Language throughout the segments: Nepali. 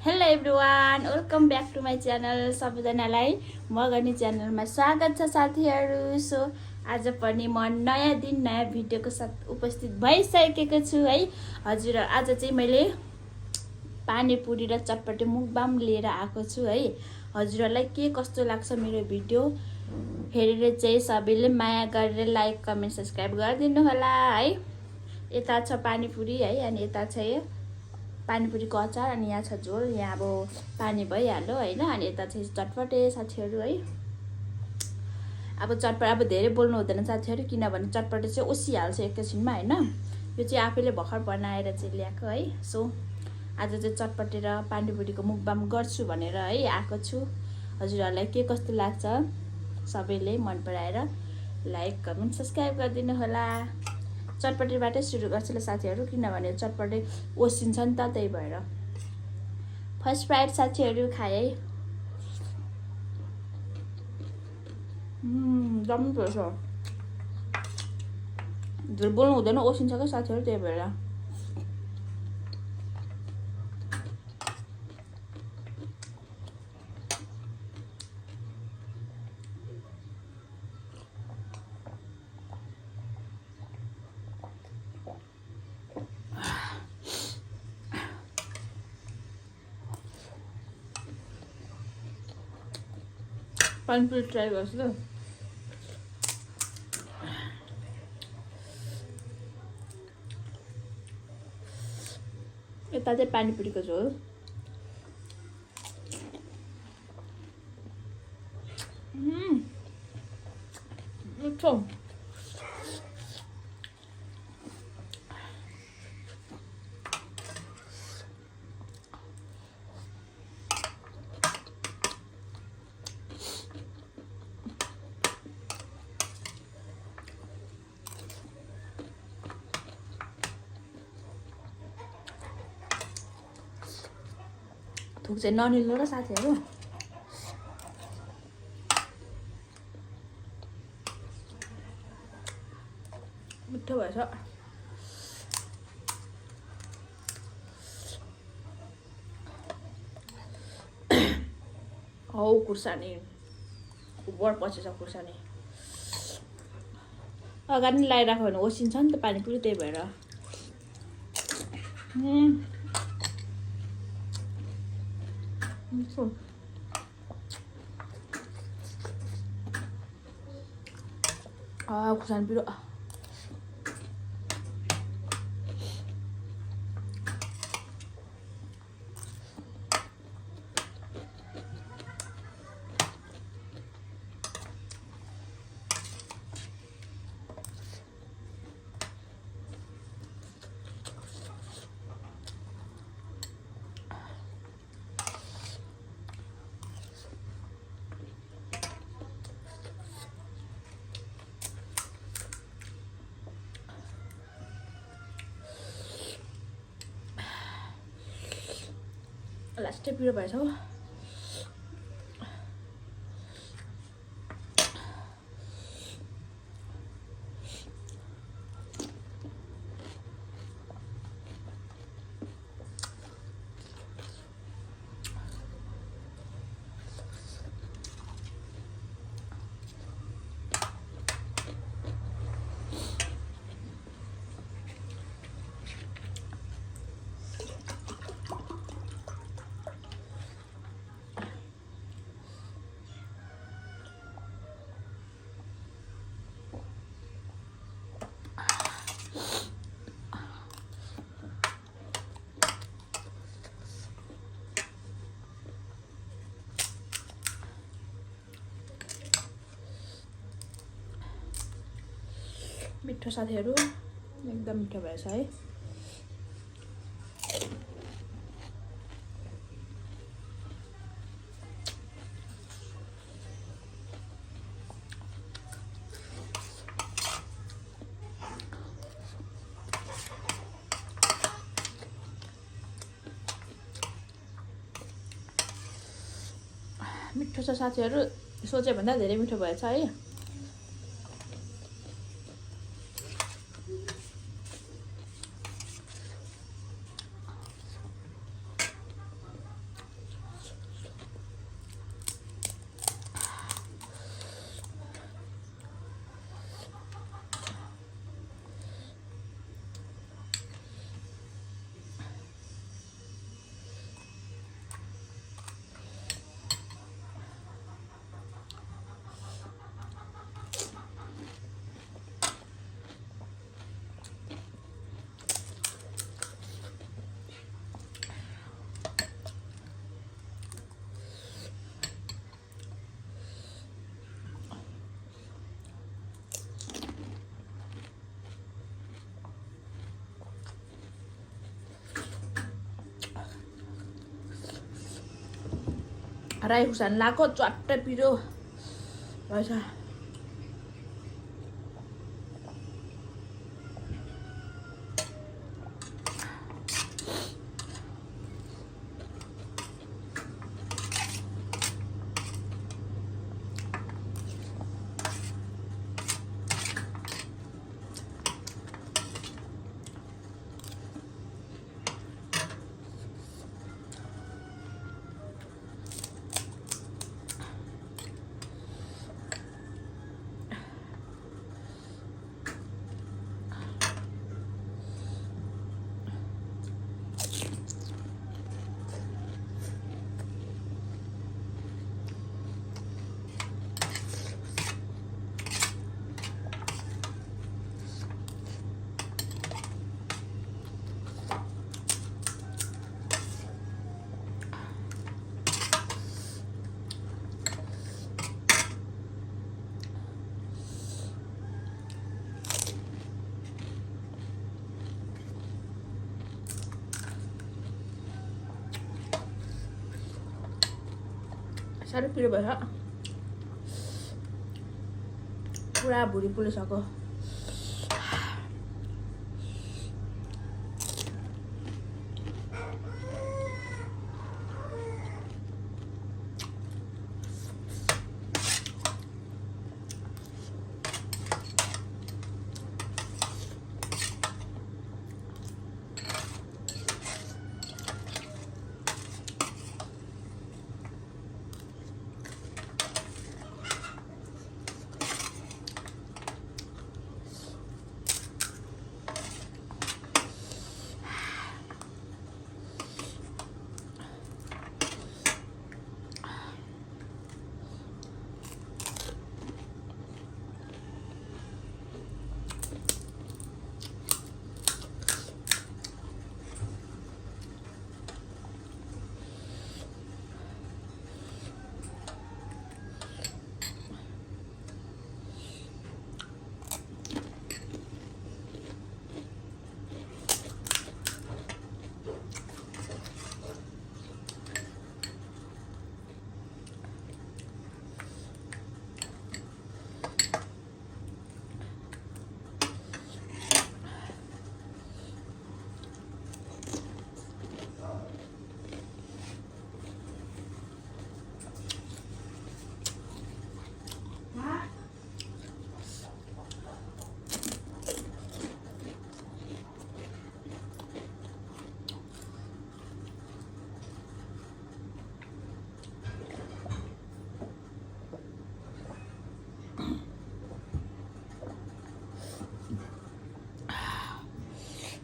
Hello everyone, welcome back to my channel. सबैजनालाई मगनी च्यानलमा स्वागत छ साथीहरू। सो आज पनि म नयाँ दिन नयाँ भिडियोको साथ उपस्थित भइसकेको छु है। हजुर, आज चाहिँ मैले पानीपुरी र चटपटे मुकबाङ लिएर आएको छु है। हजुरहरूलाई के कस्तो लाग्छ मेरो भिडियो हेरेर चाहिँ सबैले माया गरेर लाइक कमेन्ट सब्सक्राइब गरिदिनु होला है। यता छ पानीपुरी है, अनि यता छ पानीपुरीको अचार, अनि यहाँ छ झोल। यहाँ अब पानी भइहाल्यो होइन। अनि यता चाहिँ चटपटे साथीहरू है। अब चटपट अब धेरै बोल्नु हुँदैन साथीहरू, किनभने चटपटे चाहिँ ओसिहाल्छ एकैछिनमा होइन। यो चाहिँ आफैले भर्खर बनाएर चाहिँ ल्याएको है। सो आज चाहिँ चटपटे र पानीपुरीको मुकबाङ गर्छु भनेर है आएको छु। हजुरहरूलाई के कस्तो लाग्छ सबैले मन पराएर लाइक कमेन्ट सब्सक्राइब गरिदिनु होला। चटपटेबाटै सुरु गर्छु ल साथीहरू, किनभने चटपटे ओसिन्छ नि त, त्यही भएर। फर्स्ट फ्राइड साथीहरू खाए है। जम्मै पर्छ, झोल बोल्नु हुँदैन, ओसिन्छ क्या साथीहरू, त्यही भएर। पानीपुरी ट्राई गर्छु ल। यता चाहिँ पानीपुरीको झोल। मिठो। थुक चाहिँ ननिल्नु र साथीहरू। मिठो भएछ। हौ खुर्सानी बर पछि छ खुर्सानी। अगाडि नै लगाइराख्यो भने ओसिन्छ नि त पानीपुरी, त्यही भएर। खुर्सानी पिरो। लास्टै पिरो भएछ हो। मिठो साथीहरू, एकदम मिठो भएछ है। मिठो छ साथीहरू, सोचे भन्दा धेरै मिठो भएछ है। राई खुर्सानी लाएको च्वाट्टै पिरो रहेछ। साह्रै पिरो भएर पुरा भुँडी पोलिसक्यो।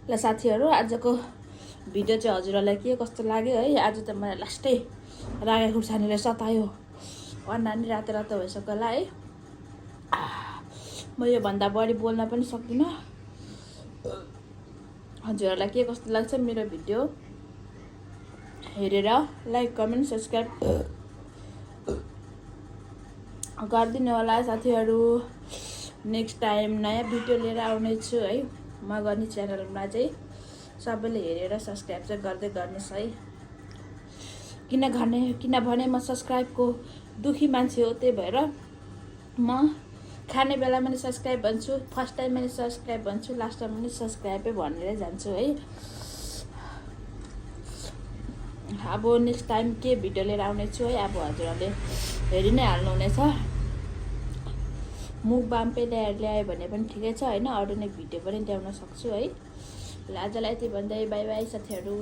ल साथीहरू, आजको भिडियो चाहिँ हजुरहरूलाई के कस्तो लाग्यो है। आज त मलाई लास्टै रागे खुर्सानीले सतायो, अनुहार नि रातो रातो भइसक्यो होला है। म योभन्दा बढी बोल्न पनि सक्दिनँ। हजुरहरूलाई के कस्तो लाग्छ मेरो भिडियो हेरेर लाइक कमेन्ट सब्सक्राइब गरिदिनु होला साथीहरू। नेक्स्ट टाइम नयाँ भिडियो लिएर आउनेछु है। मगनी च्यानलमा चाहिँ सबैले हेरेर सब्सक्राइब चाहिँ गर्दै गर्नुहोस् है। किनभने म सब्सक्राइबको दुखी मान्छे हो, त्यही भएर म खाने बेलामा पनि सब्सक्राइब भन्छु, फर्स्ट टाइम पनि सब्सक्राइब भन्छु, लास्ट टाइम पनि सब्सक्राइबै भनेरै जान्छु है। अब नेक्स्ट टाइम के भिडियो लिएर आउनेछु है, अब हजुरहरूले हेरि नै हाल्नुहुनेछ। मुकबाङ पे ल्यायो भने पनि ठिकै छ होइन, अरू नै भिडियो पनि ल्याउन सक्छु है। ल आजलाई यति भन्दै बाई बाई साथीहरू।